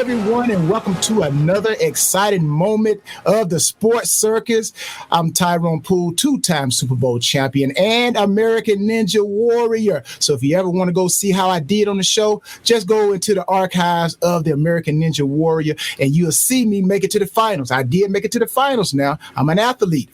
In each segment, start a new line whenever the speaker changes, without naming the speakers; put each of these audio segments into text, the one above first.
everyone, and welcome to another exciting moment of the Sports Circus. I'm Tyrone Poole, two-time Super Bowl champion and American Ninja Warrior. So if you ever want to go see how I did on the show, just go into the archives of the American Ninja Warrior, and you'll see me make it to the finals. I did make it to the finals now. I'm an athlete,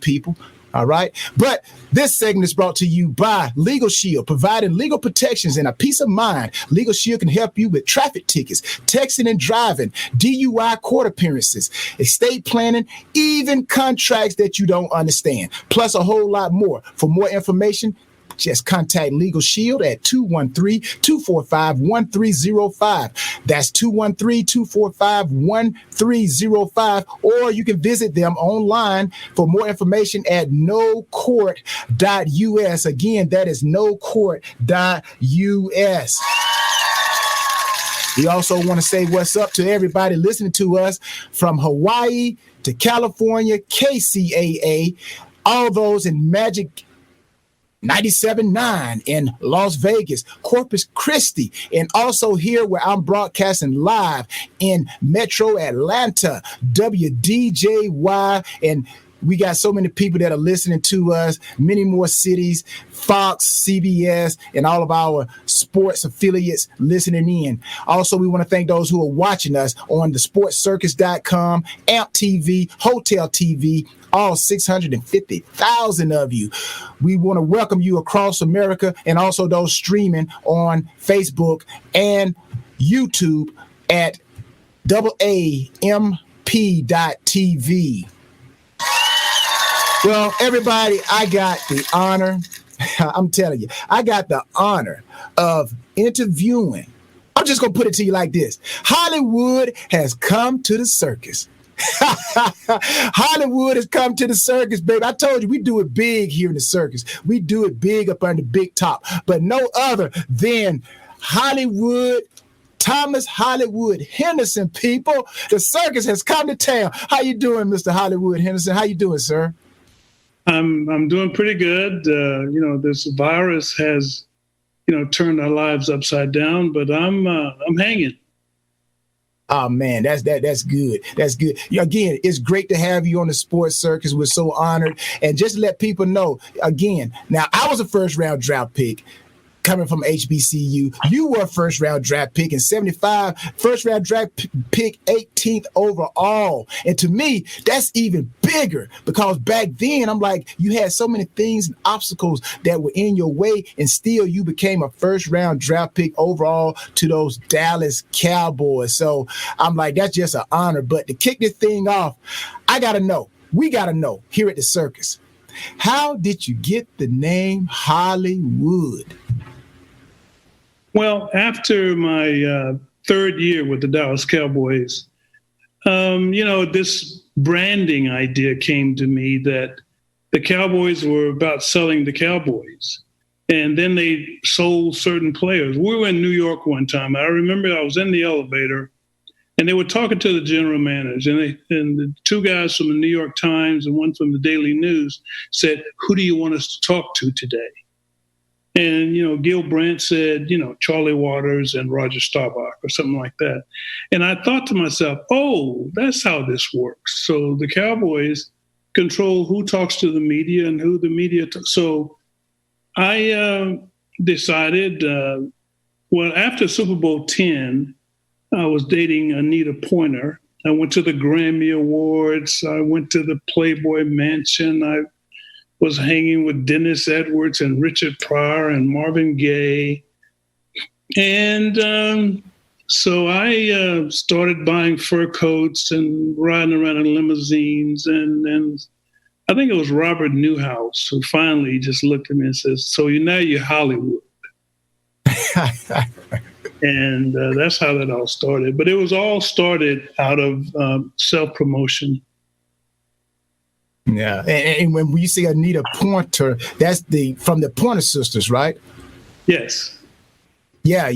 people. All right. But this segment is brought to you by Legal Shield, providing legal protections and a peace of mind. Legal Shield can help you with traffic tickets, texting and driving, DUI court appearances, estate planning, even contracts that you don't understand, plus a whole lot more. For more information, just contact Legal Shield at 213-245-1305. That's 213-245-1305. Or you can visit them online for more information at nocourt.us. Again, that is nocourt.us. We also want to say what's up to everybody listening to us from Hawaii to California, KCAA, all those in Magic 97.9 in Las Vegas, Corpus Christi, and also here where I'm broadcasting live in Metro Atlanta, WDJY, and we got so many people that are listening to us, many more cities, Fox, CBS, and all of our sports affiliates listening in. Also, we want to thank those who are watching us on the sportscircus.com, AMP TV, Hotel TV, all 650,000 of you. We want to welcome you across America, and also those streaming on Facebook and YouTube at AAMP.TV. Well, everybody, I got the honor, I'm telling you, I got the honor of interviewing. I'm just going to put it to you like this. Hollywood has come to the circus. Hollywood has come to the circus, baby. I told you, we do it big here in the circus. We do it big up on the big top, but no other than Hollywood, Thomas Hollywood Henderson, people. The circus has come to town. How you doing, Mr. Hollywood Henderson? How you doing, sir?
I'm doing pretty good. This virus has, turned our lives upside down, but I'm hanging.
Oh man, that's good. That's good. Again, it's great to have you on the Sports Circus. We're so honored. And just to let people know, again, now I was a first round draft pick coming from HBCU. You were a first round draft pick in 75, first round draft pick 18th overall. And to me, that's even bigger because back then I'm like, you had so many things and obstacles that were in your way, and still you became a first round draft pick overall to those Dallas Cowboys. So I'm like, that's just an honor. But to kick this thing off, we got to know here at the circus, how did you get the name Hollywood?
Well, after my third year with the Dallas Cowboys, this branding idea came to me that the Cowboys were about selling the Cowboys. And then they sold certain players. We were in New York one time. I remember I was in the elevator, and they were talking to the general manager. And the two guys from the New York Times and one from the Daily News said, "Who do you want us to talk to today?" And, Gil Brandt said, Charlie Waters and Roger Staubach or something like that. And I thought to myself, oh, that's how this works. So the Cowboys control who talks to the media and who the media. So I decided, after Super Bowl 10, I was dating Anita Pointer. I went to the Grammy Awards. I went to the Playboy Mansion. I was hanging with Dennis Edwards and Richard Pryor and Marvin Gaye. And so I started buying fur coats and riding around in limousines. And I think it was Robert Newhouse who finally just looked at me and says, "So now you're Hollywood." And that's how that all started. But it was all started out of self-promotion.
Yeah, and when you say Anita Pointer, that's from the Pointer Sisters, right?
Yes.
Yeah.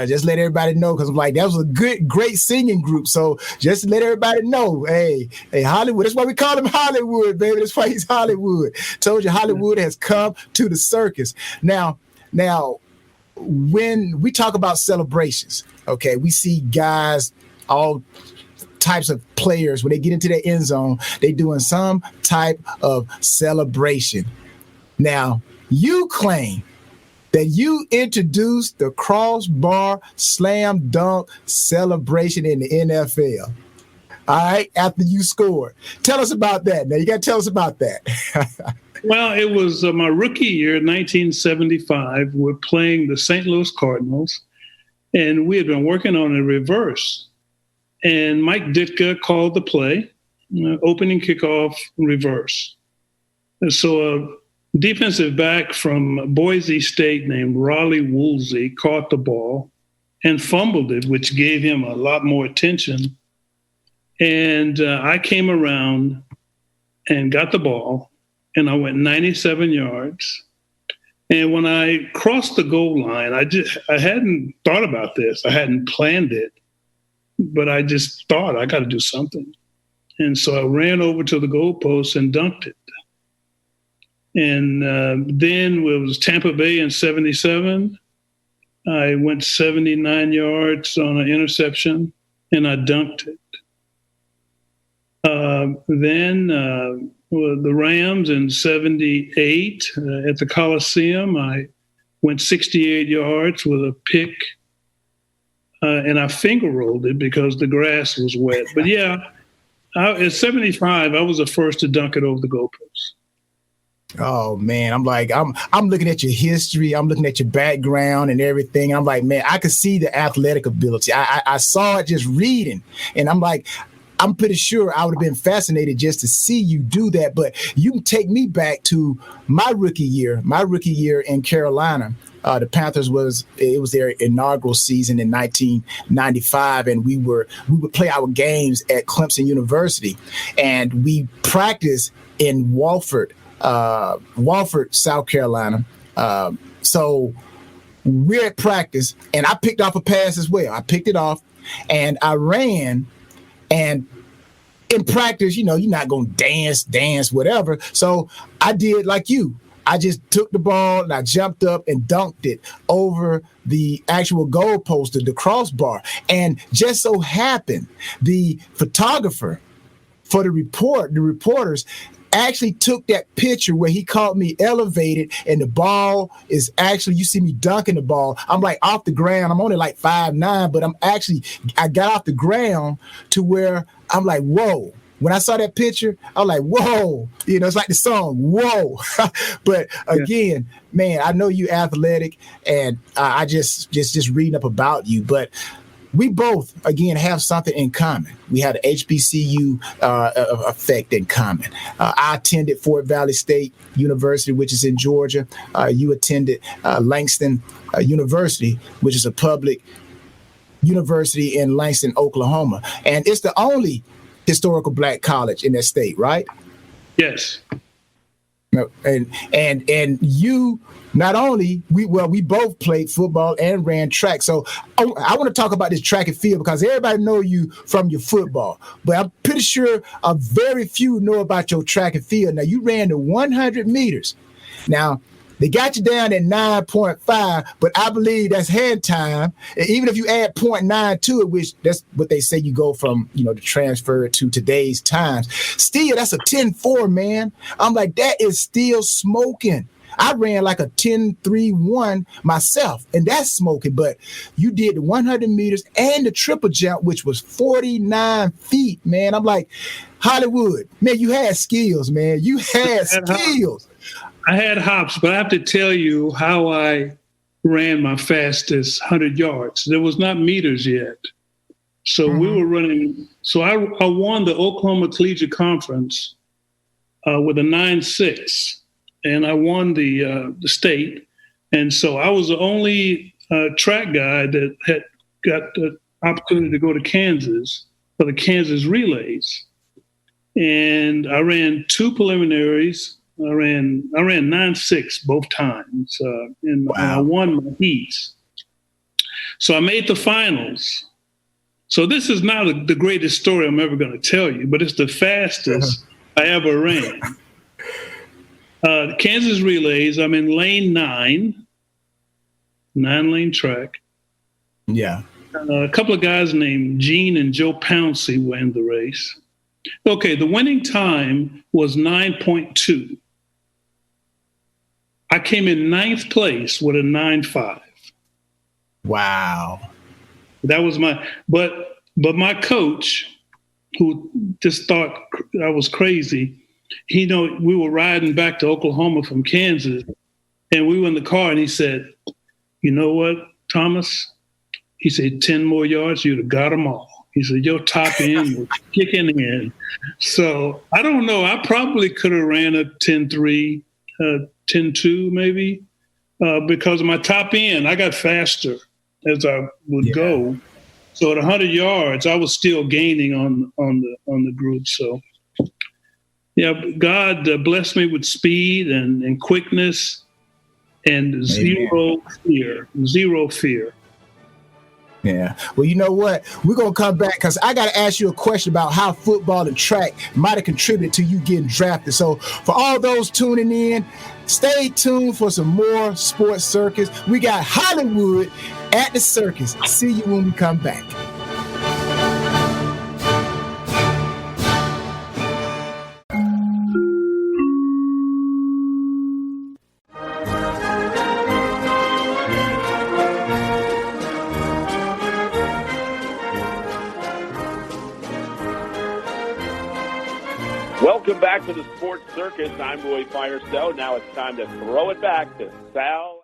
Just let everybody know, because I'm like, that was a great singing group. So just let everybody know, hey, Hollywood. That's why we call him Hollywood, baby. That's why he's Hollywood. Told you, Hollywood has come to the circus. Now, when we talk about celebrations, okay, we see guys all types of players, when they get into their end zone, they doing some type of celebration. Now, you claim that you introduced the crossbar slam dunk celebration in the NFL. All right, after you scored. Tell us about that. Now, you got to tell us about that.
Well, it was my rookie year, 1975. We're playing the St. Louis Cardinals, and we had been working on a reverse. And Mike Ditka called the play, opening kickoff reverse. And so a defensive back from Boise State named Raleigh Woolsey caught the ball and fumbled it, which gave him a lot more attention. And I came around and got the ball, and I went 97 yards. And when I crossed the goal line, I hadn't thought about this. I hadn't planned it, but I just thought I got to do something. And so I ran over to the goalpost and dunked it. And then it was Tampa Bay in 77. I went 79 yards on an interception, and I dunked it. Then the Rams in 78 at the Coliseum, I went 68 yards with a pick, and I finger rolled it because the grass was wet. But yeah, at 75, I was the first to dunk it over the goalpost.
Oh man, I'm looking at your history, I'm looking at your background and everything. I'm like, man, I could see the athletic ability. I saw it just reading, and I'm like, I'm pretty sure I would have been fascinated just to see you do that. But you can take me back to my rookie year in Carolina. The Panthers was their inaugural season in 1995, and we would play our games at Clemson University, and we practiced in Walford, South Carolina. So we're at practice, and I picked off a pass as well. I picked it off, and I ran. And in practice, you're not going to dance, whatever. So I did like you. I just took the ball and I jumped up and dunked it over the actual goalpost, the crossbar. And just so happened, the photographer for the reporters actually took that picture where he caught me elevated, and the ball is actually, you see me dunking the ball. I'm like off the ground. I'm only like 5'9", but I got off the ground to where I'm like, whoa. When I saw that picture, I was like, whoa. It's like the song, whoa. But again, man, I know you athletic, and I just reading up about you, but we both, again, have something in common. We had an HBCU effect in common. I attended Fort Valley State University, which is in Georgia. You attended Langston University, which is a public university in Langston, Oklahoma. And it's the only historical black college in that state, right?
Yes.
And you, not only we both played football and ran track. So I want to talk about this track and field because everybody know you from your football, but I'm pretty sure a very few know about your track and field. Now you ran the 100 meters. Now they got you down at 9.5, but I believe that's hand time. And even if you add 0.9 to it, which that's what they say you go from, to transfer it to today's times. Still, that's a 10.4, man. I'm like, that is still smoking. I ran like a 10.31 myself, and that's smoking. But you did the 100 meters and the triple jump, which was 49 feet, man. I'm like, Hollywood, man, you had skills, man. You had skills.
I had hops, but I have to tell you how I ran my fastest 100 yards. There was not meters yet. So we were running. So I won the Oklahoma Collegiate Conference with a 9.6, and I won the state. And so I was the only track guy that had got the opportunity to go to Kansas for the Kansas relays. And I ran two preliminaries. I ran 9.6 both times, and I won my heats. So I made the finals. So this is not the greatest story I'm ever going to tell you, but it's the fastest I ever ran. Kansas relays, I'm in lane 9 lane track.
Yeah.
A couple of guys named Gene and Joe Pouncey were in the race. Okay, the winning time was 9.2. I came in 9th place with a 9.5.
Wow.
That was but my coach, who just thought I was crazy, we were riding back to Oklahoma from Kansas, and we were in the car, and he said, "You know what, Thomas?" He said, 10 more yards, you'd have got them all. He said, your top end was kicking in. So I don't know. I probably could have ran a 10.3, 10.2 maybe, because of my top end. I got faster as I would go. So at 100 yards, I was still gaining on the group. So, yeah, God blessed me with speed and quickness and zero fear.
Yeah. Well, you know what? We're going to come back because I got to ask you a question about how football and track might have contributed to you getting drafted. So for all those tuning in, stay tuned for some more Sports Circus. We got Hollywood at the circus. See you when we come back.
Welcome back to the Sports Circus. I'm Roy Firestone. Now it's time to throw it back to Sal.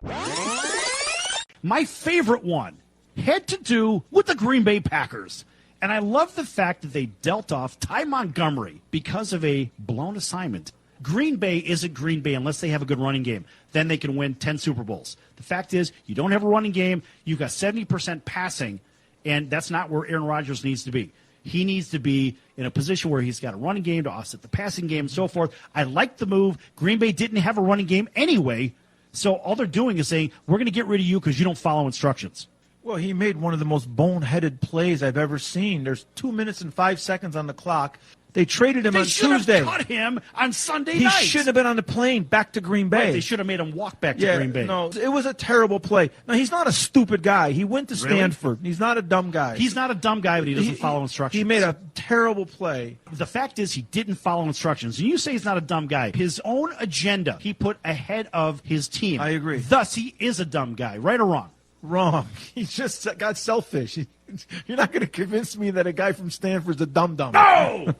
My favorite one had to do with the Green Bay Packers. And I love the fact that they dealt off Ty Montgomery because of a blown assignment. Green Bay isn't Green Bay unless they have a good running game. Then they can win 10 Super Bowls. The fact is, you don't have a running game. You've got 70% passing, and that's not where Aaron Rodgers needs to be. He needs to be in a position where he's got a running game to offset the passing game and so forth. I like the move. Green Bay didn't have a running game anyway, so all they're doing is saying, we're going to get rid of you because you don't follow instructions.
Well, he made one of the most boneheaded plays I've ever seen. There's 2 minutes and 5 seconds on the clock. They traded him on Tuesday.
They should have cut him on Sunday night.
He shouldn't have been on the plane back to Green Bay.
Right, they should have made him walk back to Green Bay.
No, it was a terrible play. Now, he's not a stupid guy. He went to Stanford.
Really?
He's not a dumb guy.
He's not a dumb guy, but he doesn't follow instructions.
He made a terrible play.
The fact is he didn't follow instructions. And you say he's not a dumb guy. His own agenda he put ahead of his team.
I agree.
Thus, he is a dumb guy. Right or wrong?
Wrong. He just got selfish. You're not going to convince me that a guy from Stanford's a dum-dum.
No!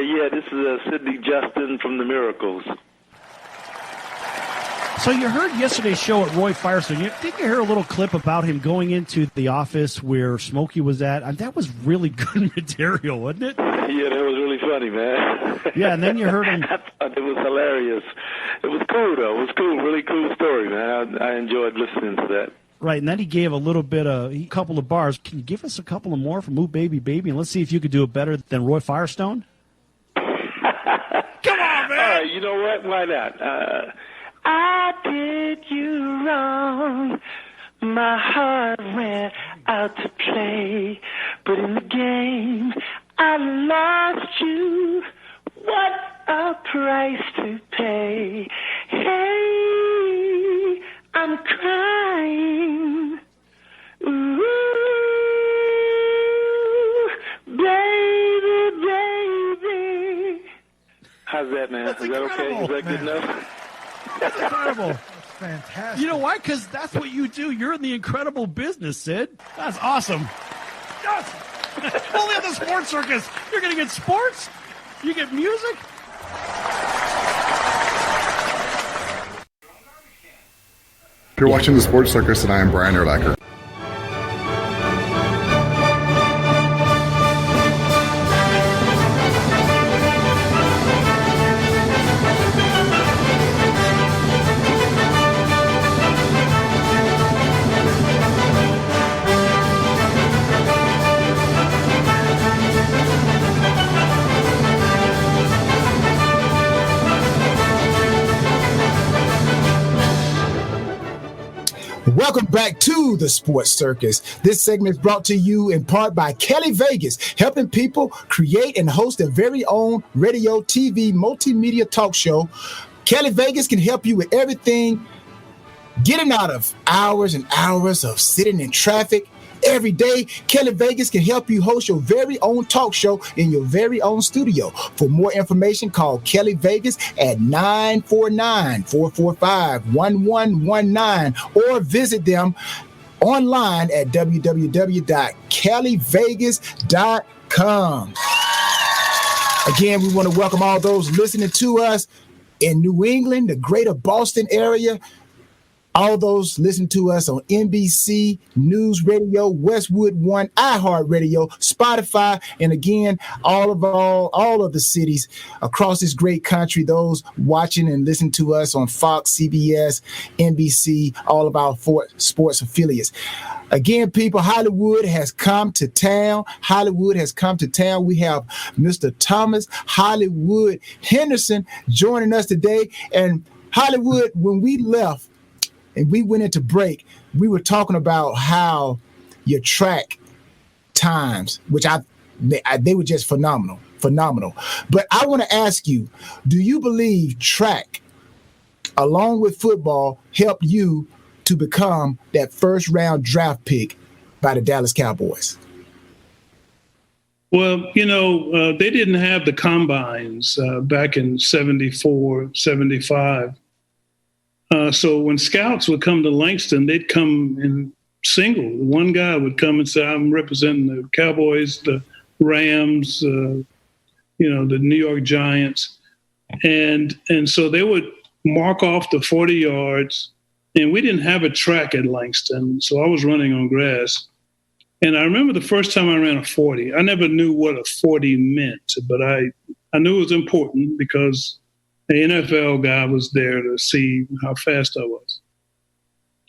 Yeah, this is Sidney Justin from The Miracles.
So you heard yesterday's show at Roy Firestone. Didn't you hear a little clip about him going into the office where Smokey was at? That was really good material, wasn't it?
Yeah, that was really funny, man.
Yeah, and then you heard him.
I thought it was hilarious. It was cool, though. It was cool. Really cool story, man. I enjoyed listening to that.
Right, and then he gave a couple of bars. Can you give us a couple of more from Ooh Baby Baby, and let's see if you could do it better than Roy Firestone? Come on, man!
All right, you know what? Why not? I did you wrong. My heart went out to play, but in the game I lost you. What a price to pay. Hey, I'm crying. Ooh, baby, baby. How's that, man?
That's
Is that okay? Is that good enough?
That's incredible. That's fantastic.
You know why? Because that's what you do. You're in the incredible business, Sid. That's awesome. Yes! Only on the Sports Circus. You're going to get sports? You get music?
You're watching the Sports Circus, and I am Brian Erlacher.
Welcome back to the Sports Circus. This segment is brought to you in part by Kelly Vegas, helping people create and host their very own radio, TV, multimedia talk show. Kelly Vegas can help you with everything, getting out of hours and hours of sitting in traffic. Every day, Kelly Vegas can help you host your very own talk show in your very own studio. For more information, call Kelly Vegas at 949-445-1119 or visit them online at www.kellyvegas.com. Again, we want to welcome all those listening to us in New England, the greater Boston area, all those listen to us on NBC, News Radio, Westwood One, iHeartRadio, Spotify, and again, all of the cities across this great country, those watching and listening to us on Fox, CBS, NBC, all of our sports affiliates. Again, people, Hollywood has come to town. We have Mr. Thomas Hollywood Henderson joining us today. And Hollywood, when we left, and we went into break, we were talking about how your track times, which they were just phenomenal. But I want to ask you, do you believe track, along with football, helped you to become that first round draft pick by the Dallas Cowboys?
Well, they didn't have the combines back in 74, 75. So when scouts would come to Langston, they'd come in single. One guy would come and say, I'm representing the Cowboys, the Rams, the New York Giants. And so they would mark off the 40 yards. And we didn't have a track at Langston, so I was running on grass. And I remember the first time I ran a 40. I never knew what a 40 meant, but I knew it was important because the NFL guy was there to see how fast I was.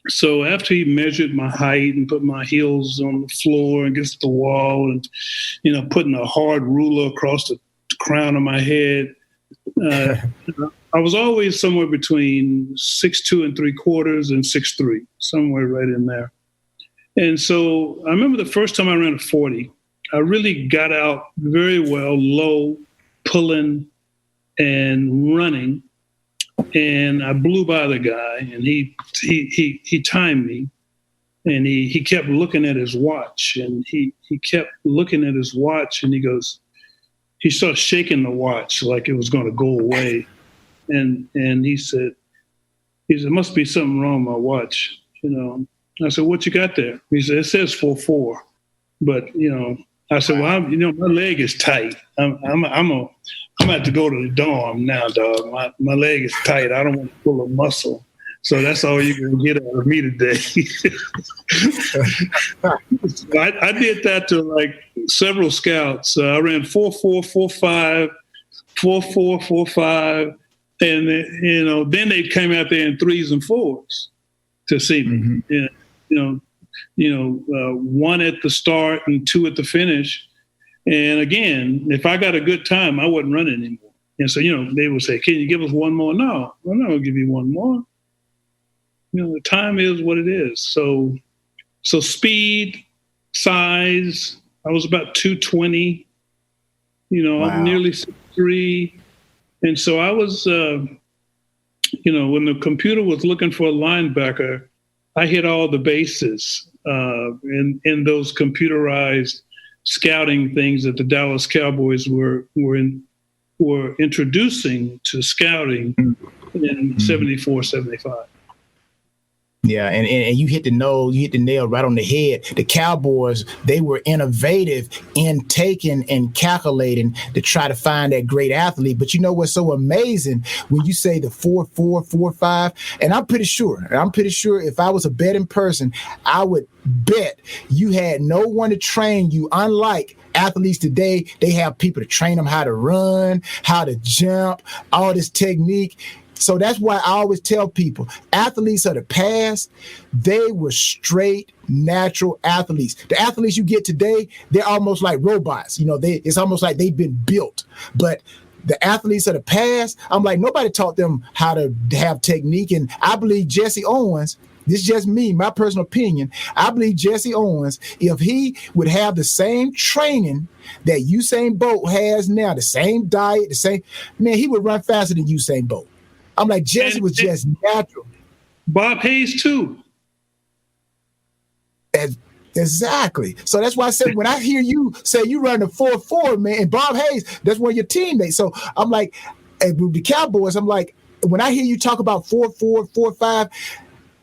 So after he measured my height and put my heels on the floor against the wall and, putting a hard ruler across the crown of my head, I was always somewhere between 6'2" and 3/4 and 6'3", somewhere right in there. And so I remember the first time I ran a 40, I really got out very well, low, pulling, and running, and I blew by the guy, and he timed me, and he kept looking at his watch, and he kept looking at his watch, and he started shaking the watch like it was going to go away, and he said, must be something wrong with my watch, I said, what you got there? He said, it says 4-4, but I said, well, my leg is tight. I'm gonna have to go to the dorm now, dog. My leg is tight. I don't want to pull a muscle. So that's all you're going to get out of me today. I did that to like several scouts. I ran 4.4, 4.5, 4.4, 4.5. And, then they came out there in 3s and 4s to see me. Mm-hmm. 1 at the start and 2 at the finish. And again, if I got a good time, I wouldn't run anymore. And so, they would say, can you give us one more? No, I'm not going to give you one more. The time is what it is. So speed, size, I was about 220, wow. I'm nearly 6'3". And so I was, when the computer was looking for a linebacker, I hit all the bases in those computerized scouting things that the Dallas Cowboys were introducing to scouting in 74, 75.
Yeah, and you hit the nail right on the head. The Cowboys, they were innovative in taking and calculating to try to find that great athlete. But you know what's so amazing when you say the 4.4, 4.5, and I'm pretty sure if I was a betting person, I would bet you had no one to train you, unlike athletes today. They have people to train them how to run, how to jump, all this technique. So that's why I always tell people, athletes of the past, they were straight, natural athletes. The athletes you get today, they're almost like robots. It's almost like they've been built. But the athletes of the past, I'm like, nobody taught them how to have technique. And I believe Jesse Owens this is just me, my personal opinion. I believe Jesse Owens, if he would have the same training that Usain Bolt has now, the same diet, the same, man, he would run faster than Usain Bolt. I'm like, Jesse was just natural.
Bob Hayes too.
Exactly. So that's why I said, when I hear you say you run the 4.4, man, and Bob Hayes, that's one of your teammates. So I'm like, with the Cowboys, I'm like, when I hear you talk about 4.4, 4.5,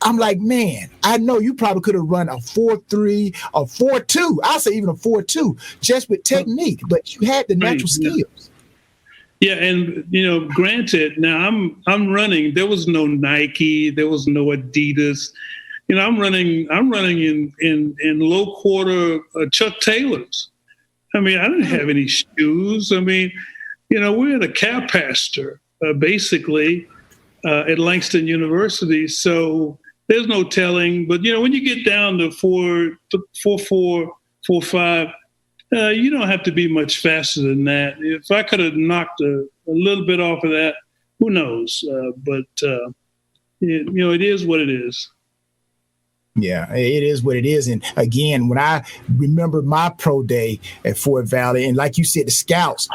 I'm like, man, I know you probably could have run a 4.3 or 4.2. I'll say even a 4.2 just with technique, but you had the natural skills.
Yeah, and granted, now I'm running. There was no Nike, there was no Adidas. I'm running in low quarter Chuck Taylors. I mean, I didn't have any shoes. I mean, we're at a cow pasture basically at Langston University, so there's no telling. But when you get down to 4.4, 4.5. You don't have to be much faster than that. If I could have knocked a little bit off of that, who knows? But it is what it is.
Yeah, it is what it is. And again, when I remember my pro day at Fort Valley, and like you said, the scouts,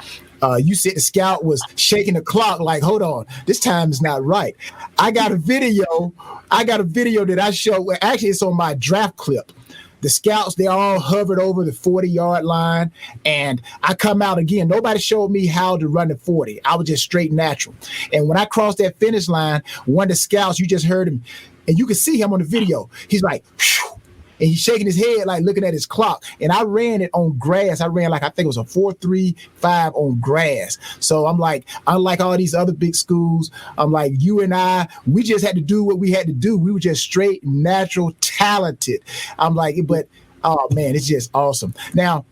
you said the scout was shaking the clock like, hold on, this time is not right. I got a video that I showed. Well, actually, it's on my draft clip. The scouts, they all hovered over the 40-yard line, and I come out again. Nobody showed me how to run the 40. I was just straight natural. And when I crossed that finish line, one of the scouts, you just heard him, and you can see him on the video. He's like, phew, and he's shaking his head like looking at his clock. And I ran it on grass. I ran like, I think it was a 4.35 on grass. So I'm like, unlike all these other big schools, I'm like, you and I, we just had to do what we had to do. We were just straight, natural, talented. I'm like, but, oh man, it's just awesome. Now,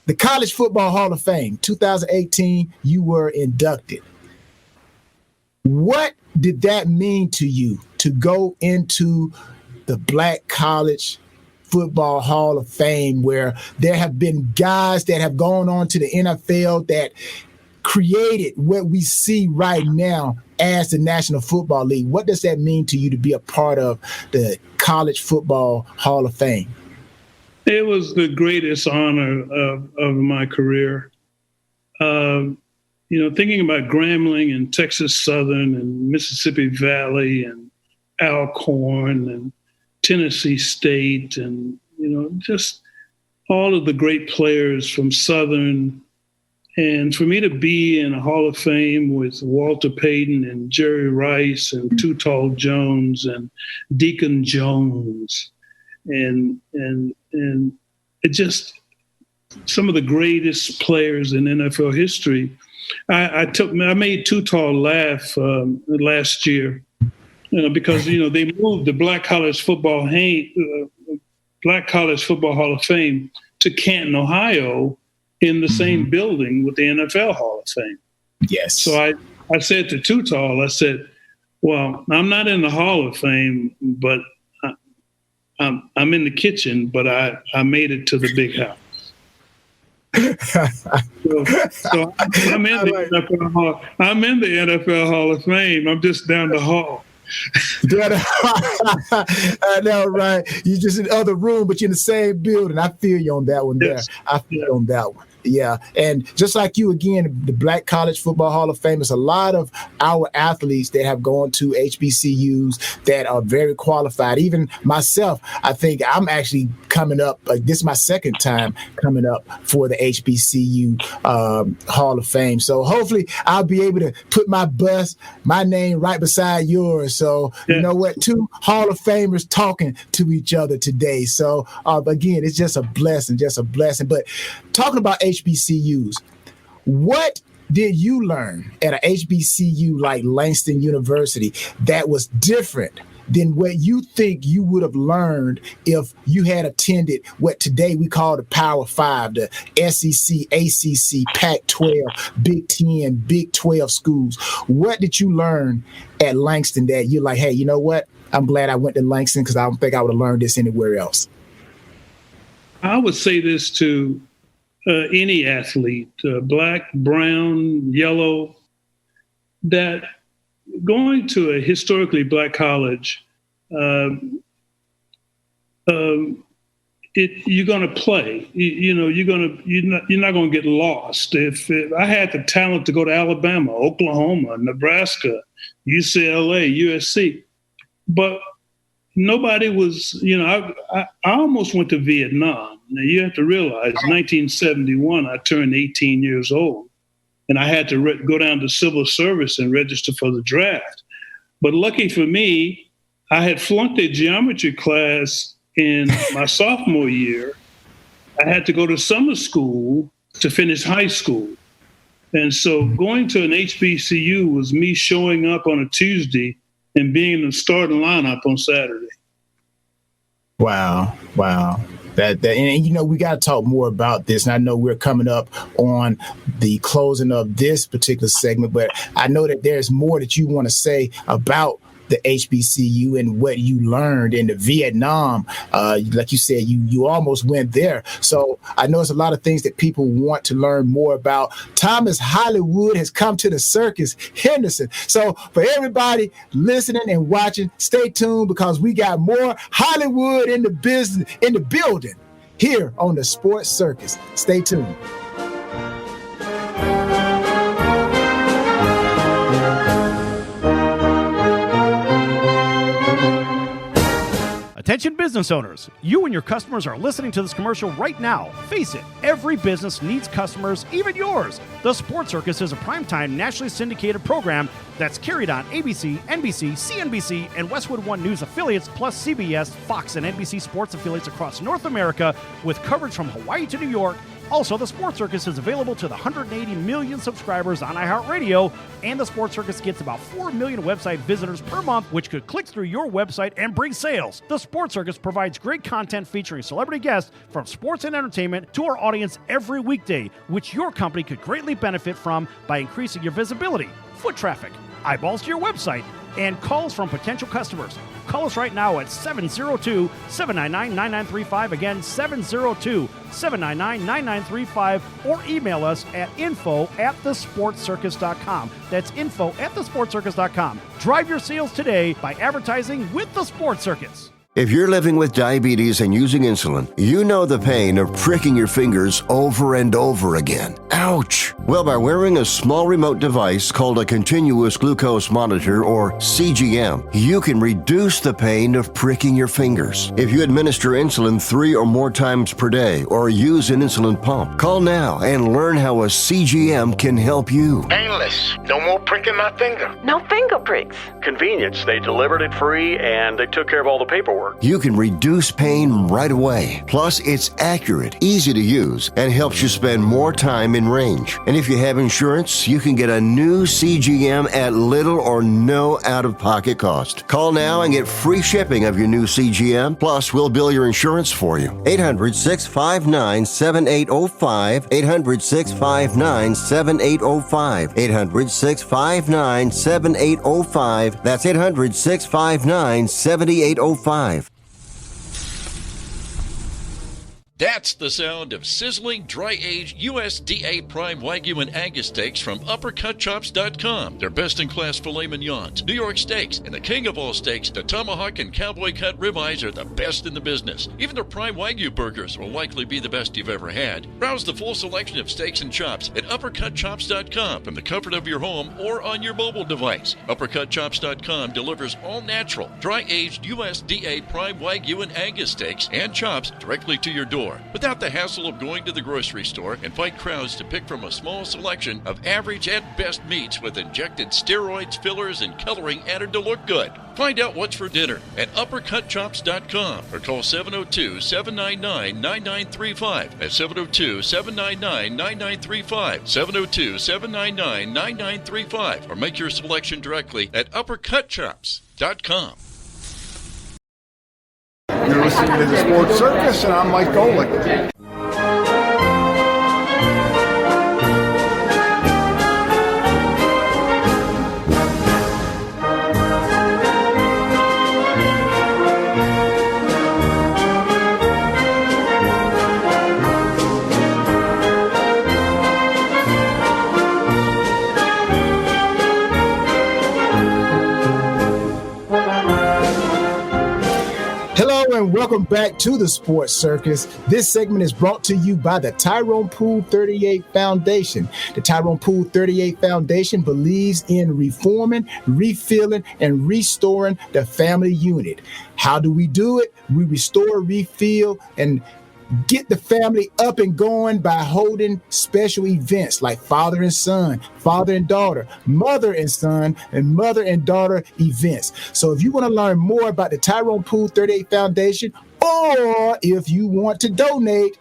the College Football Hall of Fame, 2018, you were inducted. What did that mean to you to go into the Black College Football Hall of Fame, where there have been guys that have gone on to the NFL that created what we see right now as the National Football League? What does that mean to you to be a part of the College Football Hall of Fame?
It was the greatest honor of my career. Thinking about Grambling and Texas Southern and Mississippi Valley and Alcorn and Tennessee State and, just all of the great players from Southern. And for me to be in a Hall of Fame with Walter Payton and Jerry Rice and Too Tall Jones and Deacon Jones and it just some of the greatest players in NFL history. I made Too Tall laugh last year. Because they moved the Black College Football Hall of Fame to Canton, Ohio, in the same building with the NFL Hall of Fame.
Yes.
So I said to Too Tall, I said, "Well, I'm not in the Hall of Fame, but I'm in the kitchen, but I made it to the big house." so I'm in the NFL Hall. I'm in the NFL Hall of Fame. I'm just down the hall.
I know, right? You're just in the other room, but you're in the same building. I feel you on that one there.
Yes.
I feel you on that one. Yeah. And just like you, again, the Black College Football Hall of Fame is a lot of our athletes that have gone to HBCUs that are very qualified. Even myself, I think I'm actually coming up. This is my second time coming up for the HBCU Hall of Fame. So hopefully I'll be able to put my name right beside yours. So You know what? Two Hall of Famers talking to each other today. So again, it's just a blessing. But talking about HBCUs, what did you learn at an HBCU like Langston University that was different than what you think you would have learned if you had attended what today we call the Power Five, the SEC, ACC, Pac-12, Big 10, Big 12 schools? What did you learn at Langston that you're like, hey, you know what? I'm glad I went to Langston because I don't think I would have learned this anywhere else.
I would say this to any athlete, black, brown, yellow, that going to a historically black college you're going to play. You're not going to get lost. If I had the talent to go to Alabama, Oklahoma, Nebraska, UCLA, USC, but nobody was. I almost went to Vietnam. Now you have to realize, 1971, I turned 18 years old, and I had to go down to civil service and register for the draft. But lucky for me, I had flunked a geometry class in my sophomore year. I had to go to summer school to finish high school. And so going to an HBCU was me showing up on a Tuesday and being in the starting lineup on Saturday.
Wow. And we got to talk more about this. And I know we're coming up on the closing of this particular segment, but I know that there's more that you want to say about the HBCU and what you learned in the Vietnam. Like you said, you almost went there. So I know it's a lot of things that people want to learn more about. Thomas Hollywood has come to the circus, Henderson. So for everybody listening and watching, stay tuned, because we got more Hollywood in the building here on the Sports Circus. Stay tuned.
Attention business owners, you and your customers are listening to this commercial right now. Face it, every business needs customers, even yours. The Sports Circus is a primetime nationally syndicated program that's carried on ABC, NBC, CNBC, and Westwood One News affiliates, plus CBS, Fox, and NBC sports affiliates across North America, with coverage from Hawaii to New York. Also, the Sports Circus is available to the 180 million subscribers on iHeartRadio, and the Sports Circus gets about 4 million website visitors per month, which could click through your website and bring sales. The Sports Circus provides great content featuring celebrity guests from sports and entertainment to our audience every weekday, which your company could greatly benefit from by increasing your visibility, foot traffic, eyeballs to your website, and calls from potential customers. Call us right now at 702-799-9935. Again, 702-799-9935. Or email us at info@thesportscircus.com. That's info@thesportscircus.com. Drive your sales today by advertising with the Sports Circus.
If you're living with diabetes and using insulin, you know the pain of pricking your fingers over and over again. Ouch! Well, by wearing a small remote device called a continuous glucose monitor, or CGM, you can reduce the pain of pricking your fingers. If you administer insulin 3 or more times per day or use an insulin pump, call now and learn how a CGM can help you.
Painless. No more pricking my finger.
No finger pricks.
Convenience. They delivered it free and they took care of all the paperwork.
You can reduce pain right away. Plus, it's accurate, easy to use, and helps you spend more time in range. And if you have insurance, you can get a new CGM at little or no out-of-pocket cost. Call now and get free shipping of your new CGM. Plus, we'll bill your insurance for you. 800-659-7805. 800-659-7805. 800-659-7805. That's 800-659-7805.
That's the sound of sizzling, dry-aged USDA Prime Wagyu and Angus steaks from UpperCutChops.com. Their best-in-class filet mignons, New York steaks, and the king of all steaks, the tomahawk and cowboy cut ribeyes, are the best in the business. Even their Prime Wagyu burgers will likely be the best you've ever had. Browse the full selection of steaks and chops at UpperCutChops.com from the comfort of your home or on your mobile device. UpperCutChops.com delivers all-natural, dry-aged USDA Prime Wagyu and Angus steaks and chops directly to your door, without the hassle of going to the grocery store and fight crowds to pick from a small selection of average and best meats with injected steroids, fillers, and coloring added to look good. Find out what's for dinner at UpperCutChops.com or call 702-799-9935. That's 702-799-9935. 702-799-9935. Or make your selection directly at UpperCutChops.com.
You're listening to the Sports Circus, and I'm Mike Golick.
Hello and welcome back to the Sports Circus. This segment is brought to you by the Tyrone Poole 38 Foundation. The Tyrone Poole 38 Foundation believes in reforming, refilling, and restoring the family unit. How do we do it? We restore, refill, and get the family up and going by holding special events like father and son, father and daughter, mother and son, and mother and daughter events. So if you want to learn more about the Tyrone Poole 38 Foundation, or if you want to donate,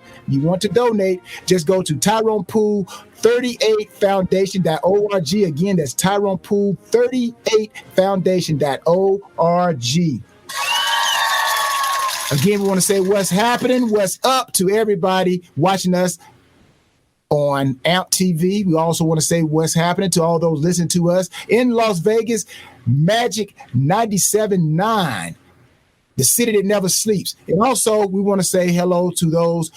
just go to TyronePoole38Foundation.org. Again, that's TyronePoole38Foundation.org. Again, we want to say what's happening, what's up to everybody watching us on AMP TV. We also want to say what's happening to all those listening to us in Las Vegas, Magic 97.9, the city that never sleeps. And also, we want to say hello to those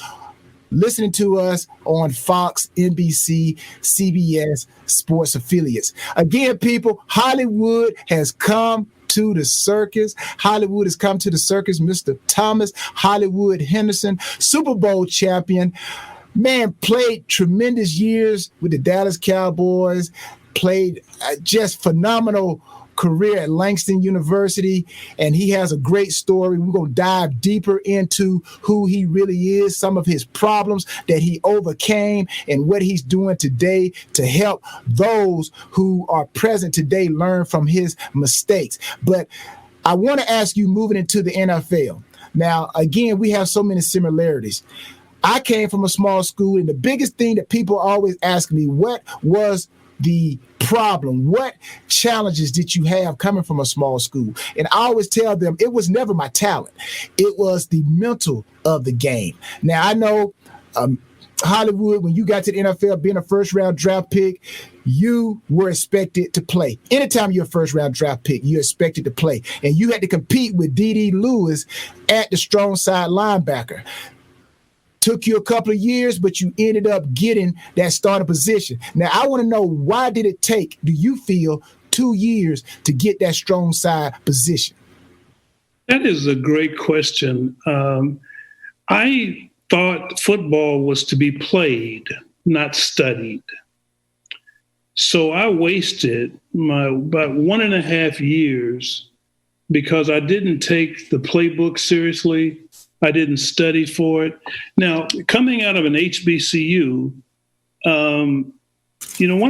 listening to us on Fox, NBC, CBS, sports affiliates. Again, people, Hollywood has come to the circus. Hollywood has come to the circus. Mr. Thomas Hollywood Henderson, Super Bowl champion, man, played tremendous years with the Dallas Cowboys, played just phenomenal career at Langston University, and he has a great story. We're going to dive deeper into who he really is, some of his problems that he overcame, and what he's doing today to help those who are present today learn from his mistakes. But I want to ask you, moving into the NFL. Now, again, we have so many similarities. I came from a small school, and the biggest thing that people always ask me, what was the problem? What challenges did you have coming from a small school? And I always tell them it was never my talent. It was the mental of the game. Now, I know Hollywood, when you got to the NFL, being a first-round draft pick, you were expected to play. Anytime you're a first-round draft pick, you're expected to play. And you had to compete with D.D. Lewis at the strong side linebacker. Took you a couple of years, but you ended up getting that starting position. Now, I want to know, why did it take, do you feel, 2 years to get that strong side position?
That is a great question. I thought football was to be played, not studied. So I wasted about 1.5 years because I didn't take the playbook seriously. I didn't study for it. Now, coming out of an HBCU, one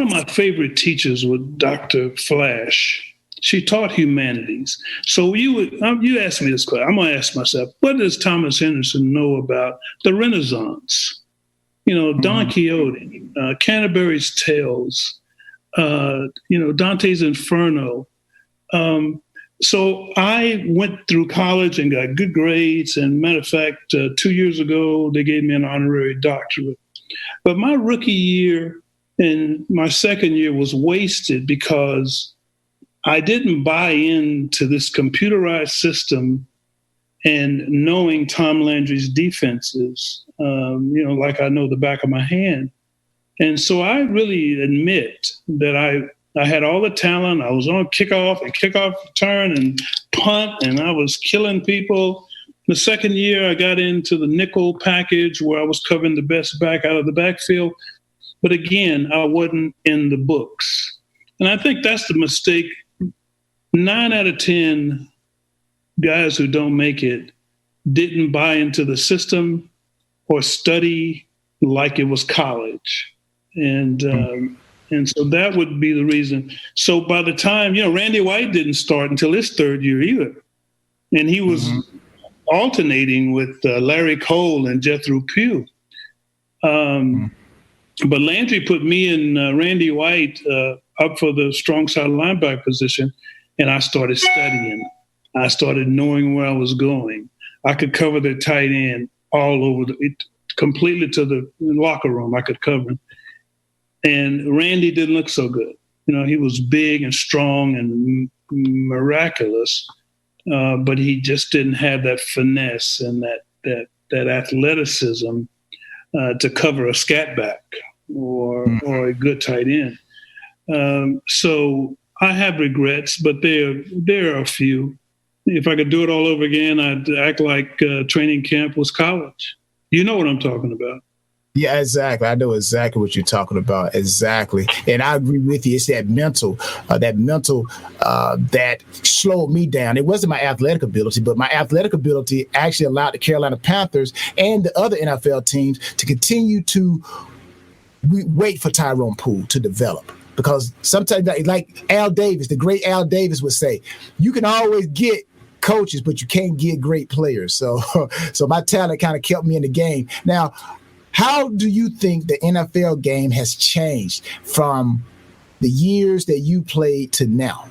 of my favorite teachers was Dr. Flash. She taught humanities. So you asked me this question. I'm going to ask myself, what does Thomas Henderson know about the Renaissance? Don Quixote, Canterbury's Tales, Dante's Inferno. So I went through college and got good grades. And matter of fact, 2 years ago, they gave me an honorary doctorate. But my rookie year and my second year was wasted because I didn't buy into this computerized system and knowing Tom Landry's defenses, like I know the back of my hand. And so I really admit that I had all the talent. I was on kickoff and kickoff return and punt, and I was killing people. The second year, I got into the nickel package where I was covering the best back out of the backfield. But again, I wasn't in the books. And I think that's the mistake. 9 out of 10 guys who don't make it didn't buy into the system or study like it was college. And so that would be the reason. So by the time, Randy White didn't start until his third year either. And he was alternating with Larry Cole and Jethro Pugh. But Landry put me and Randy White up for the strong side linebacker position, and I started studying. I started knowing where I was going. I could cover the tight end all over, completely to the locker room. I could cover him. And Randy didn't look so good. He was big and strong and miraculous, but he just didn't have that finesse and that athleticism to cover a scat back or a good tight end. So I have regrets, but there are a few. if I could do it all over again, I'd act like training camp was college. You know what I'm talking about.
Yeah, exactly. I know exactly what you're talking about. Exactly. And I agree with you. It's that mental that slowed me down. It wasn't my athletic ability, but my athletic ability actually allowed the Carolina Panthers and the other NFL teams to continue to wait for Tyrone Poole to develop. Because sometimes, like Al Davis, the great Al Davis would say, you can always get coaches, but you can't get great players. So my talent kind of kept me in the game. Now, how do you think the NFL game has changed from the years that you played to now?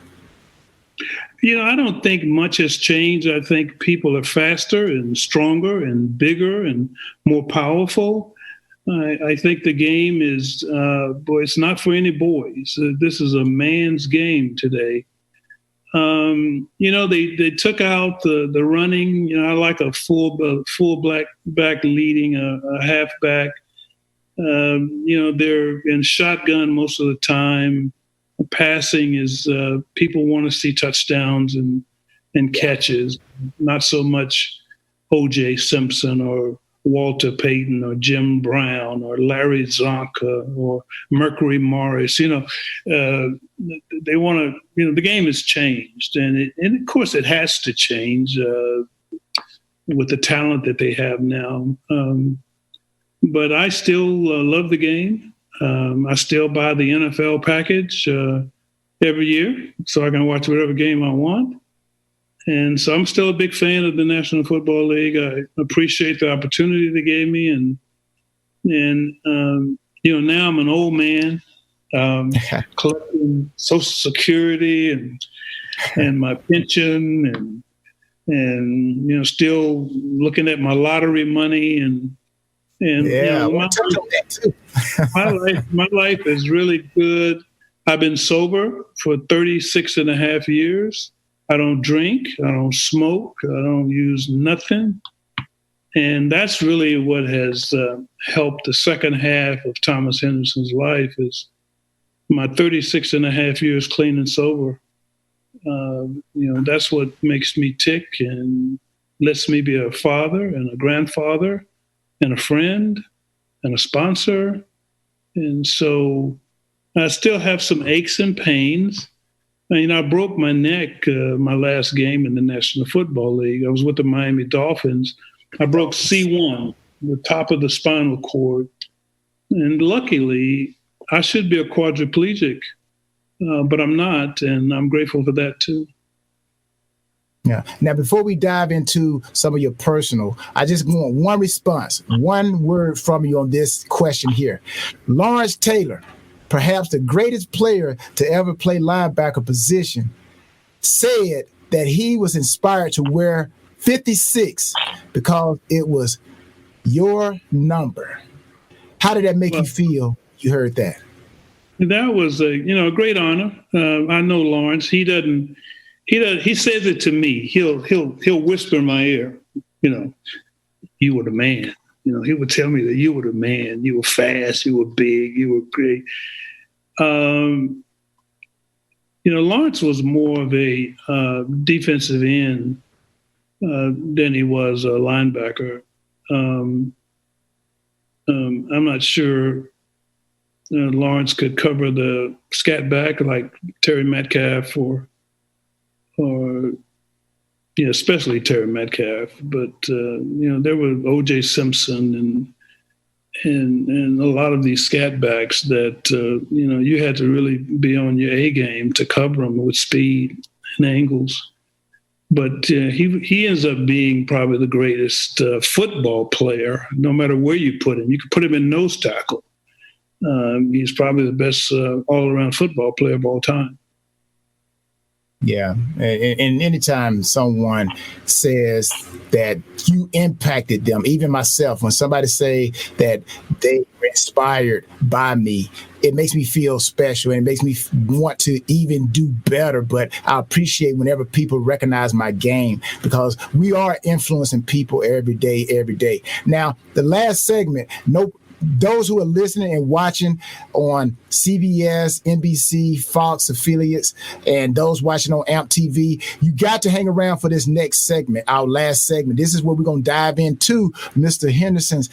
I don't think much has changed. I think people are faster and stronger and bigger and more powerful. I think the game is, it's not for any boys. This is a man's game today. They took out the running. I like a full back leading a halfback. They're in shotgun most of the time. Passing is people want to see touchdowns and catches, not so much O.J. Simpson or Walter Payton or Jim Brown or Larry Zonka or Mercury Morris. They want to. The game has changed, and of course it has to change with the talent that they have now. But I still love the game. I still buy the NFL package every year, so I can watch whatever game I want. And so I'm still a big fan of the National Football League. I appreciate the opportunity they gave me, and now I'm an old man collecting Social Security and my pension, and still looking at my lottery money and my life is really good. I've been sober for 36 and a half years. I don't drink, I don't smoke, I don't use nothing. And that's really what has helped the second half of Thomas Henderson's life is my 36 and a half years clean and sober. That's what makes me tick and lets me be a father and a grandfather and a friend and a sponsor. And so I still have some aches and pains. I broke my neck my last game in the National Football League. I was with the Miami Dolphins. I broke C1, the top of the spinal cord. And luckily, I should be a quadriplegic, but I'm not, and I'm grateful for that too.
Yeah. Now, before we dive into some of your personal, I just want one response, one word from you on this question here. Lawrence Taylor, perhaps the greatest player to ever play linebacker position, said that he was inspired to wear 56 because it was your number. How did that make you feel? You heard that?
That was a great honor. I know Lawrence. He says it to me. He'll whisper in my ear, you were the man. He would tell me that you were the man. You were fast. You were big. You were great. Lawrence was more of a defensive end than he was a linebacker. I'm not sure Lawrence could cover the scat back like Terry Metcalf or especially Terry Metcalf. But there were O.J. Simpson and a lot of these scat backs that you had to really be on your A game to cover them with speed and angles. But he ends up being probably the greatest football player, no matter where you put him. You could put him in nose tackle. He's probably the best all-around football player of all time.
Yeah, and anytime someone says that you impacted them, even myself, when somebody say that they were inspired by me, it makes me feel special and it makes me want to even do better. But I appreciate whenever people recognize my game because we are influencing people every day. Now, the last segment, those who are listening and watching on CBS, NBC, Fox affiliates, and those watching on AMP TV, you got to hang around for this next segment, our last segment. This is where we're going to dive into Mr. Henderson's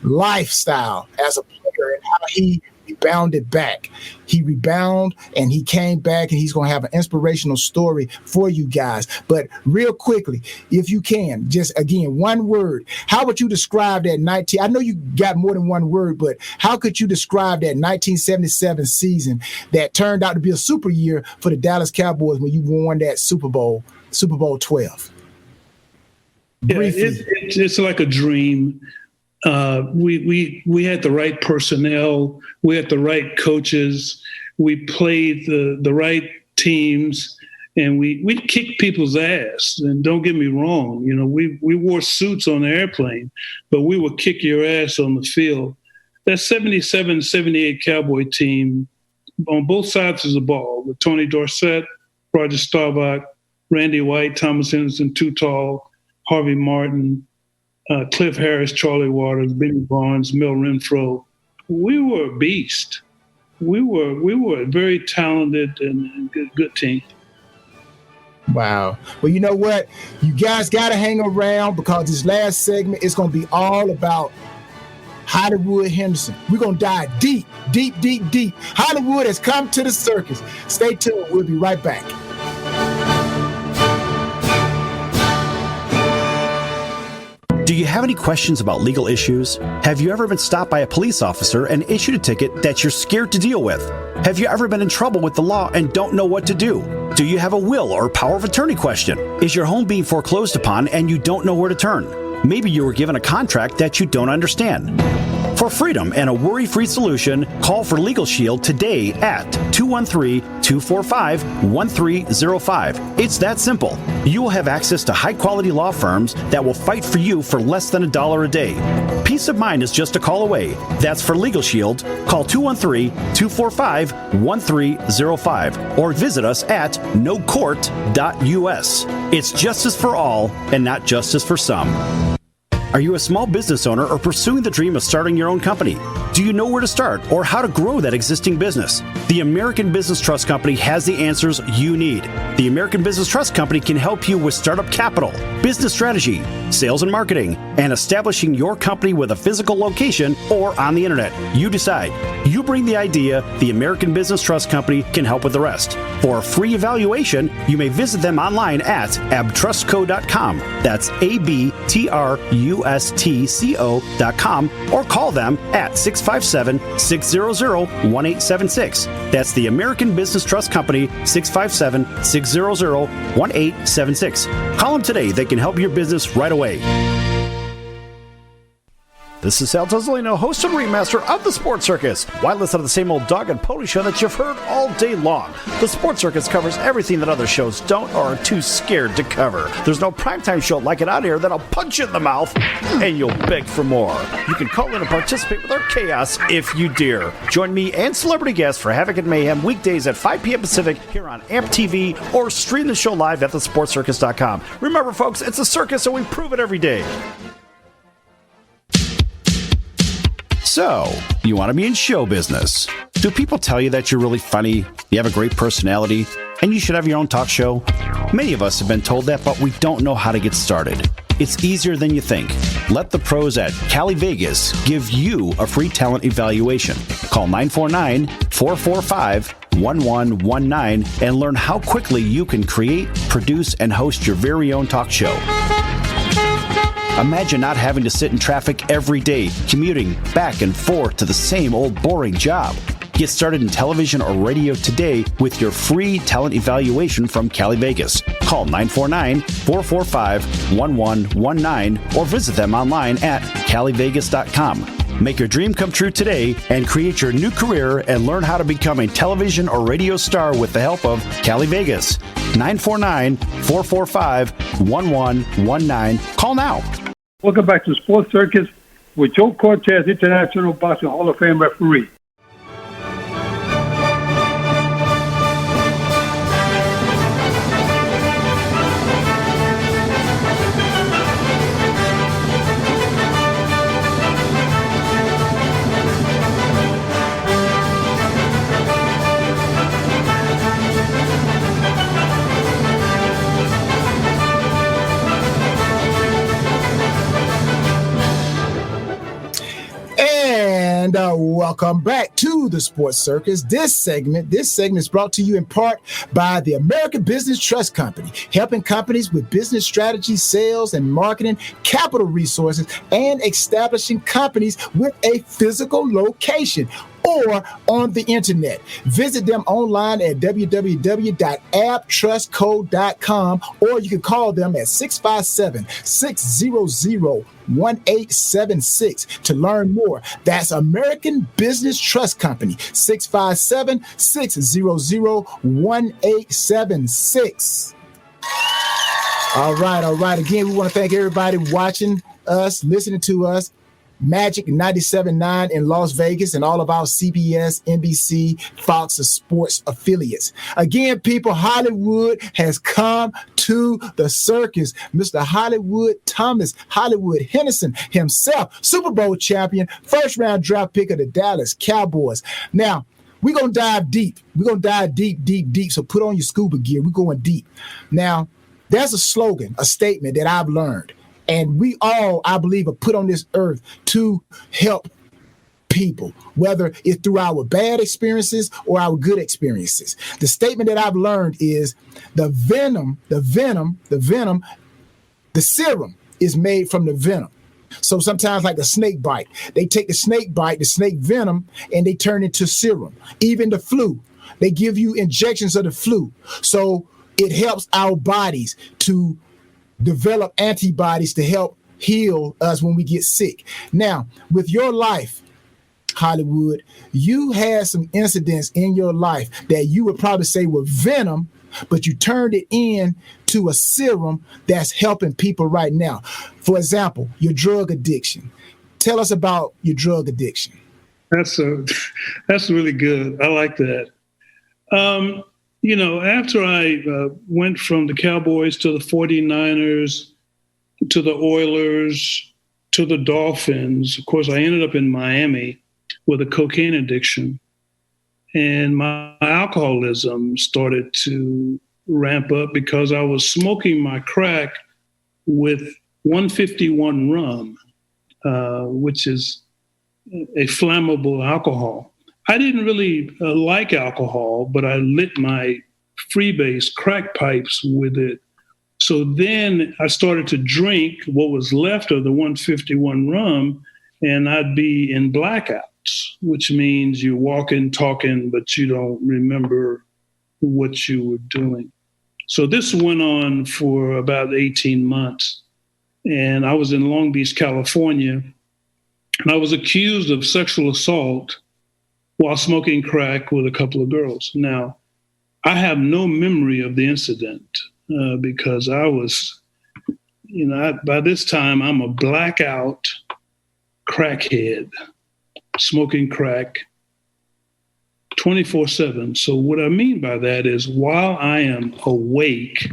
lifestyle as a player and how he rebounded back. He rebounded and he came back, and he's going to have an inspirational story for you guys. But real quickly, if you can, just again, one word. How would you describe that 19? I know you got more than one word, but how could you describe that 1977 season that turned out to be a super year for the Dallas Cowboys when you won that Super Bowl 12?
Yeah, it's like a dream. We had the right personnel, we had the right coaches, we played the right teams, and we kicked people's ass. And don't get me wrong, we wore suits on the airplane, but we would kick your ass on the field. That 77-78 Cowboy team on both sides of the ball, with Tony Dorsett, Roger Staubach, Randy White, Thomas Henderson, Too Tall, Harvey Martin, Cliff Harris, Charlie Waters, Benny Barnes, Mel Renfro. We were a beast. We were a very talented and good team.
Wow. Well, you know what? You guys got to hang around, because this last segment is going to be all about Hollywood Henderson. We're going to dive deep. Hollywood has come to the circus. Stay tuned. We'll be right back.
Do you have any questions about legal issues? Have you ever been stopped by a police officer and issued a ticket that you're scared to deal with? Have you ever been in trouble with the law and don't know what to do? Do you have a will or power of attorney question? Is your home being foreclosed upon and you don't know where to turn? Maybe you were given a contract that you don't understand. For freedom and a worry-free solution, call for Legal Shield today at 213-245-1305. It's that simple. You will have access to high-quality law firms that will fight for you for less than $1 a day. Peace of mind is just a call away. That's for Legal Shield. Call 213-245-1305 or visit us at nocourt.us. It's justice for all and not justice for some. Are you a small business owner or pursuing the dream of starting your own company? Do you know where to start or how to grow that existing business? The American Business Trust Company has the answers you need. The American Business Trust Company can help you with startup capital, business strategy, sales and marketing, and establishing your company with a physical location or on the internet. You decide. You bring the idea. The American Business Trust Company can help with the rest. For a free evaluation, you may visit them online at abtrustco.com. That's ABTRUSTCO.com, or call them at 657-600-1876. That's the American Business Trust Company, 657-600-1876. Call them today. They can help your business right away. This is Sal Tuzzolino, host and ringmaster of the Sports Circus. Why listen to the same old dog and pony show that you've heard all day long? The Sports Circus covers everything that other shows don't or are too scared to cover. There's no primetime show like it out here that'll punch you in the mouth and you'll beg for more. You can call in and participate with our chaos if you dare. Join me and celebrity guests for Havoc and Mayhem weekdays at 5 p.m. Pacific here on AMP TV, or stream the show live at thesportscircus.com. Remember, folks, it's a circus, and we prove it every day. So, you want to be in show business. Do people tell you that you're really funny, you have a great personality, and you should have your own talk show? Many of us have been told that, but we don't know how to get started. It's easier than you think. Let the pros at Cali Vegas give you a free talent evaluation. Call 949-445-1119 and learn how quickly you can create, produce, and host your very own talk show. Imagine not having to sit in traffic every day, commuting back and forth to the same old boring job. Get started in television or radio today with your free talent evaluation from Cali Vegas. Call 949-445-1119 or visit them online at calivegas.com. Make your dream come true today and create your new career and learn how to become a television or radio star with the help of Cali Vegas. 949-445-1119. Call now.
Welcome back to Sports Circus with Joe Cortez, International Boxing Hall of Fame referee.
Welcome back to the Sports Circus. This segment is brought to you in part by the American Business Trust Company, helping companies with business strategy, sales and marketing, capital resources, and establishing companies with a physical location or on the internet. Visit them online at www.abtrustco.com, or you can call them at 657-600-1876 to learn more. That's American Business Trust Company, 657-600-1876. All right. Again, we want to thank everybody watching us, listening to us. Magic 97.9 in Las Vegas and all of our CBS, NBC, Fox Sports affiliates. Again, people, Hollywood has come to the circus. Mr. Hollywood Thomas, Hollywood Henderson himself, Super Bowl champion, first-round draft pick of the Dallas Cowboys. Now, we're going to dive deep. We're going to dive deep. So put on your scuba gear. We're going deep. Now, there's a slogan, a statement that I've learned. And we all, I believe, are put on this earth to help people, whether it's through our bad experiences or our good experiences. The statement that I've learned is the serum is made from the venom. So sometimes like a snake bite, they take the snake bite, the snake venom, and they turn it into serum. Even the flu, they give you injections of the flu. So it helps our bodies to develop antibodies to help heal us when we get sick. Now, with your life, Hollywood, you had some incidents in your life that you would probably say were venom, but you turned it into a serum that's helping people right now. For example, your drug addiction. Tell us about your drug addiction.
That's really good. I like that. After I went from the Cowboys to the 49ers, to the Oilers, to the Dolphins, of course, I ended up in Miami with a cocaine addiction. And my alcoholism started to ramp up because I was smoking my crack with 151 rum, which is a flammable alcohol. I didn't really like alcohol, but I lit my freebase crack pipes with it. So then I started to drink what was left of the 151 rum, and I'd be in blackouts, which means you're walking, talking, but you don't remember what you were doing. So this went on for about 18 months, and I was in Long Beach, California, and I was accused of sexual assault while smoking crack with a couple of girls. Now, I have no memory of the incident because I was, by this time, I'm a blackout crackhead, smoking crack 24/7. So what I mean by that is while I am awake,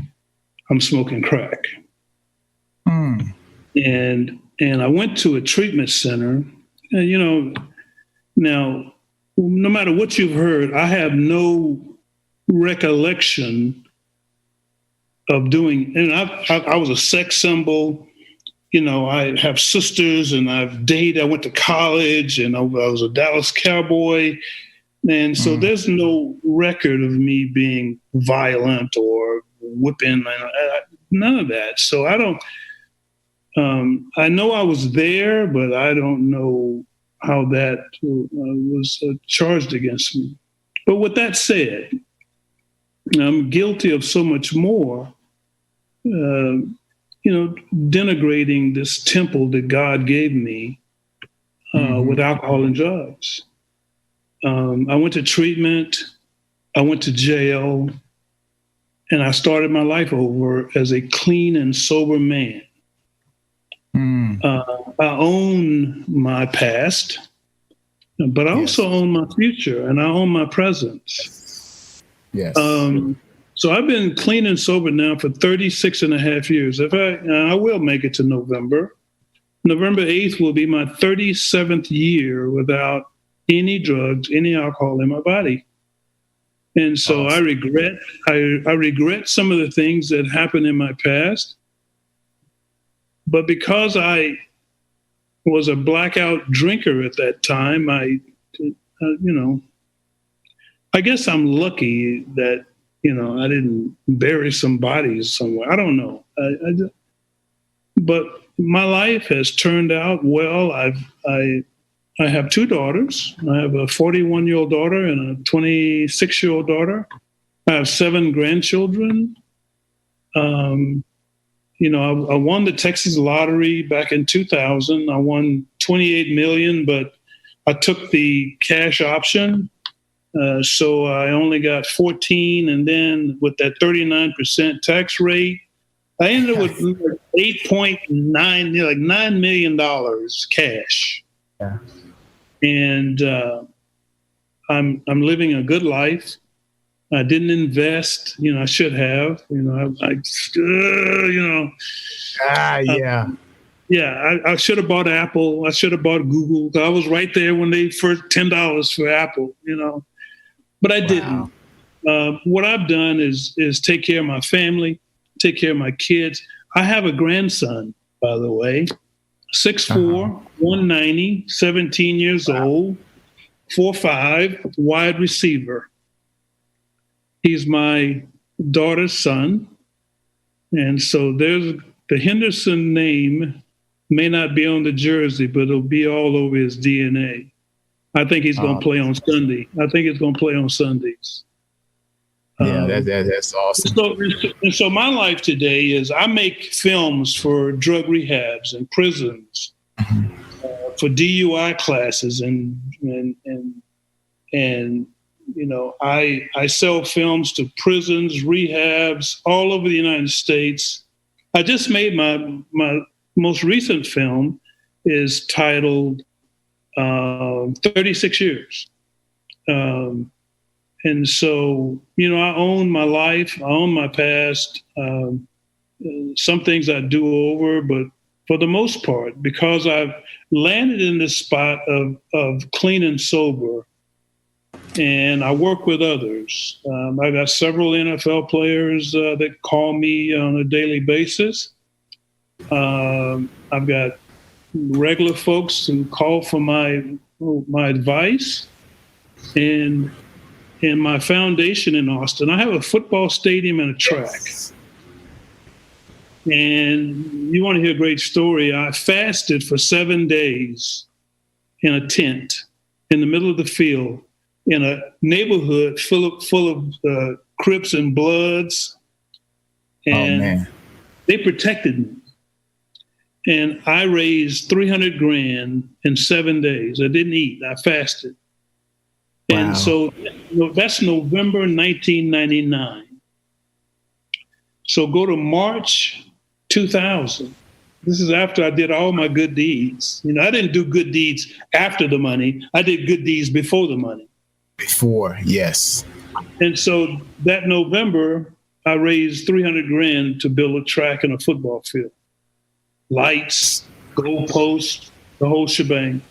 I'm smoking crack. And I went to a treatment center, and, now, no matter what you've heard, I have no recollection of doing, and I was a sex symbol. I have sisters and I've dated, I went to college and I was a Dallas Cowboy. And so there's no record of me being violent or whipping, none of that. So I don't, I know I was there, but I don't know how that was charged against me. But with that said, I'm guilty of so much more, denigrating this temple that God gave me with alcohol and drugs. I went to treatment, I went to jail, and I started my life over as a clean and sober man. I own my past, but I also own my future and I own my present.
Yes.
So I've been clean and sober now for 36 and a half years. I will make it to November. November 8th will be my 37th year without any drugs, any alcohol in my body. And so I regret some of the things that happened in my past. But because I was a blackout drinker at that time, I I guess I'm lucky that, I didn't bury some bodies somewhere. I don't know. But my life has turned out well. I have two daughters. I have a 41-year-old daughter and a 26-year-old daughter. I have 7 grandchildren. I won the Texas lottery back in 2000. I won $28 million, but I took the cash option. So I only got 14. And then with that 39% tax rate, I ended up with 8.9, like $9 million cash.
Yeah.
And I'm living a good life. I didn't invest, I should have, I should have bought Apple. I should have bought Google. I was right there when they first $10 for Apple, but I didn't. What I've done is take care of my family, take care of my kids. I have a grandson, by the way, 6'4", 190, 17 years old, 4'5", wide receiver. He's my daughter's son. And so there's the Henderson name may not be on the jersey, but it'll be all over his DNA. I think he's going to play on Sunday. I think he's going to play on Sundays.
Yeah, that's awesome.
So my life today is I make films for drug rehabs and prisons, for DUI classes, and I sell films to prisons, rehabs all over the United States. I just made my most recent film is titled 36 Years. And so, I own my life, I own my past. Some things I do over, but for the most part, because I've landed in this spot of clean and sober, and I work with others. I got several NFL players that call me on a daily basis. I've got regular folks who call for my advice, and in my foundation in Austin, I have a football stadium and a track. And you want to hear a great story? I fasted for 7 days in a tent in the middle of the field in a neighborhood full of Crips and Bloods, and they protected me. And I raised $300,000 in 7 days. I didn't eat. I fasted. Wow. And so that's November 1999. So go to March 2000. This is after I did all my good deeds. I didn't do good deeds after the money. I did good deeds before the money.
Before, yes.
And so that November, I raised $300,000 to build a track and a football field. Lights, goalposts, the whole shebang.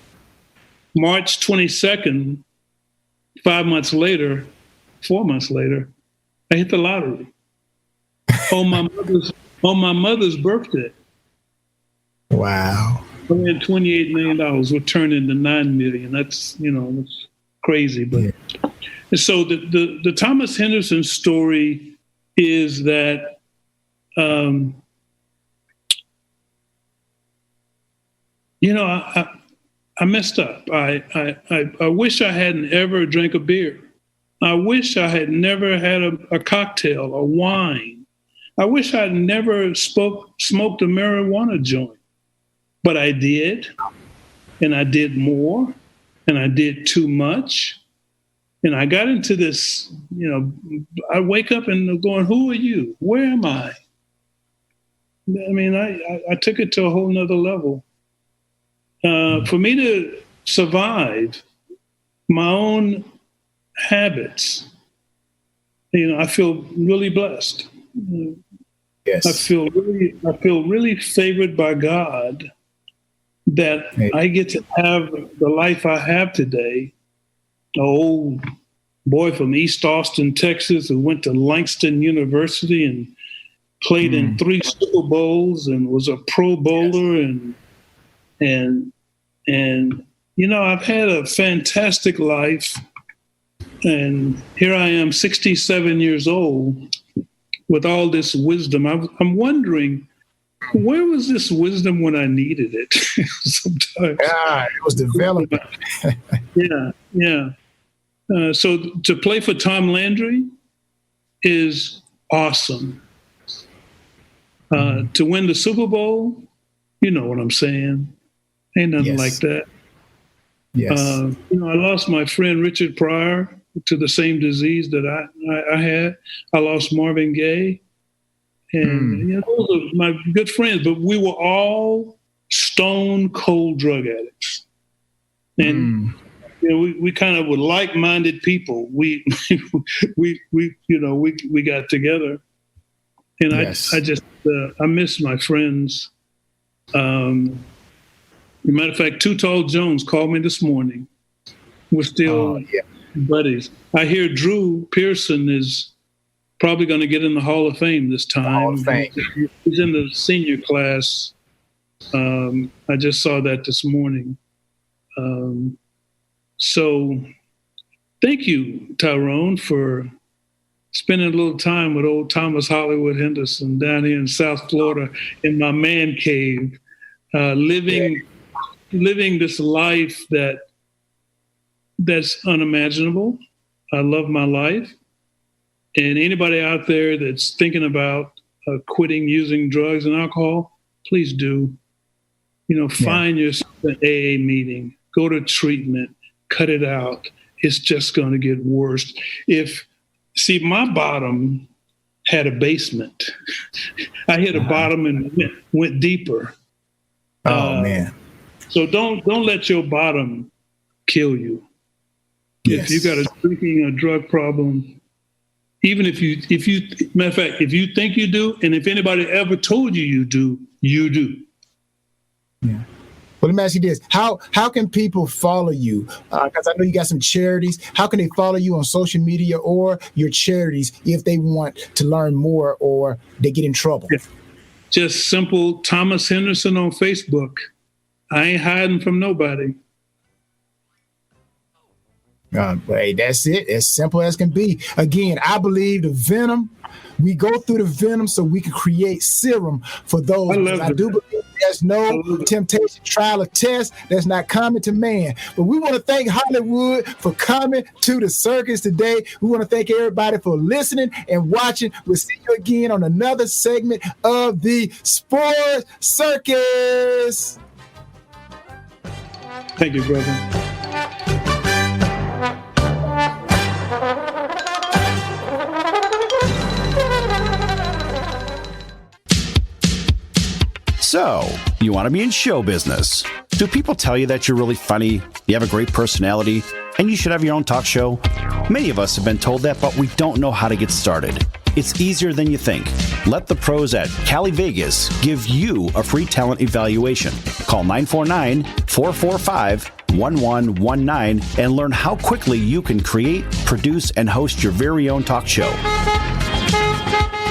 March 22nd, 4 months later, I hit the lottery on my mother's birthday.
Wow.
And $28 million would turn into $9 million. That's that's crazy. But and so the Thomas Henderson story is that I messed up. I wish I hadn't ever drank a beer. I wish I had never had a cocktail or wine. I wish I'd never smoked a marijuana joint. But I did, and I did more, and I did too much. And I got into this, I wake up and going, who are you? Where am I? I mean, I took it to a whole nother level. For me to survive my own habits, I feel really blessed.
Yes.
I feel really favored by God that I get to have the life I have today. An old boy from East Austin, Texas, who went to Langston University and played in 3 Super Bowls and was a Pro Bowler and I've had a fantastic life, and here I am, 67 years old, with all this wisdom. I'm wondering, where was this wisdom when I needed it? Sometimes.
It was developing.
Yeah. So to play for Tom Landry is awesome. To win the Super Bowl, you know what I'm saying? Ain't nothing like that.
Yes.
I lost my friend Richard Pryor to the same disease that I had. I lost Marvin Gaye. And those are my good friends, but we were all stone cold drug addicts. And we kind of were like-minded people. We got together. And I just miss my friends. As a matter of fact, Too Tall Jones called me this morning. We're still buddies. I hear Drew Pearson is probably going to get in the Hall of Fame this time.
Hall of Fame.
He's in the senior class. I just saw that this morning. So thank you, Tyrone, for spending a little time with old Thomas Hollywood Henderson down here in South Florida in my man cave, living this life that's unimaginable. I love my life. And anybody out there that's thinking about quitting using drugs and alcohol, please do. Find yourself an AA meeting, go to treatment, cut it out. It's just going to get worse. My bottom had a basement. I hit a bottom and went deeper.
Oh man!
So don't let your bottom kill you. If you got a drinking or drug problem, even if you matter of fact, if you think you do, and if anybody ever told you do, you do.
Yeah. Well, let me ask you this: How can people follow you? Because I know you got some charities. How can they follow you on social media or your charities if they want to learn more or they get in trouble?
Yeah. Just simple Thomas Henderson on Facebook. I ain't hiding from nobody.
Hey, that's it. As simple as can be. Again, I believe the venom. We go through the venom so we can create serum for those. I do believe there's no temptation, trial, or test that's not common to man. But we want to thank Hollywood for coming to the circus today. We want to thank everybody for listening and watching. We'll see you again on another segment of the Sports Circus.
Thank you, brother.
So, you want to be in show business. Do people tell you that you're really funny, you have a great personality, and you should have your own talk show? Many of us have been told that, but we don't know how to get started. It's easier than you think. Let the pros at Cali Vegas give you a free talent evaluation. Call 949-445-1119 and learn how quickly you can create, produce, and host your very own talk show.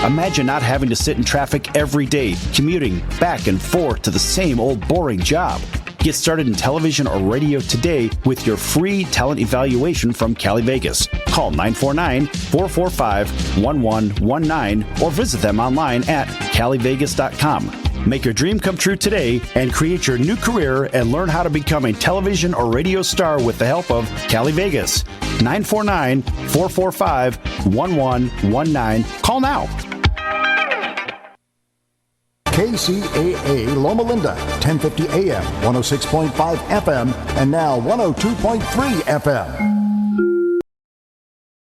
Imagine not having to sit in traffic every day, commuting back and forth to the same old boring job. Get started in television or radio today with your free talent evaluation from Cali Vegas. Call 949-445-1119 or visit them online at calivegas.com. Make your dream come true today and create your new career and learn how to become a television or radio star with the help of Cali Vegas. 949-445-1119. Call now.
KCAA Loma Linda, 1050 AM, 106.5 FM, and now 102.3 FM.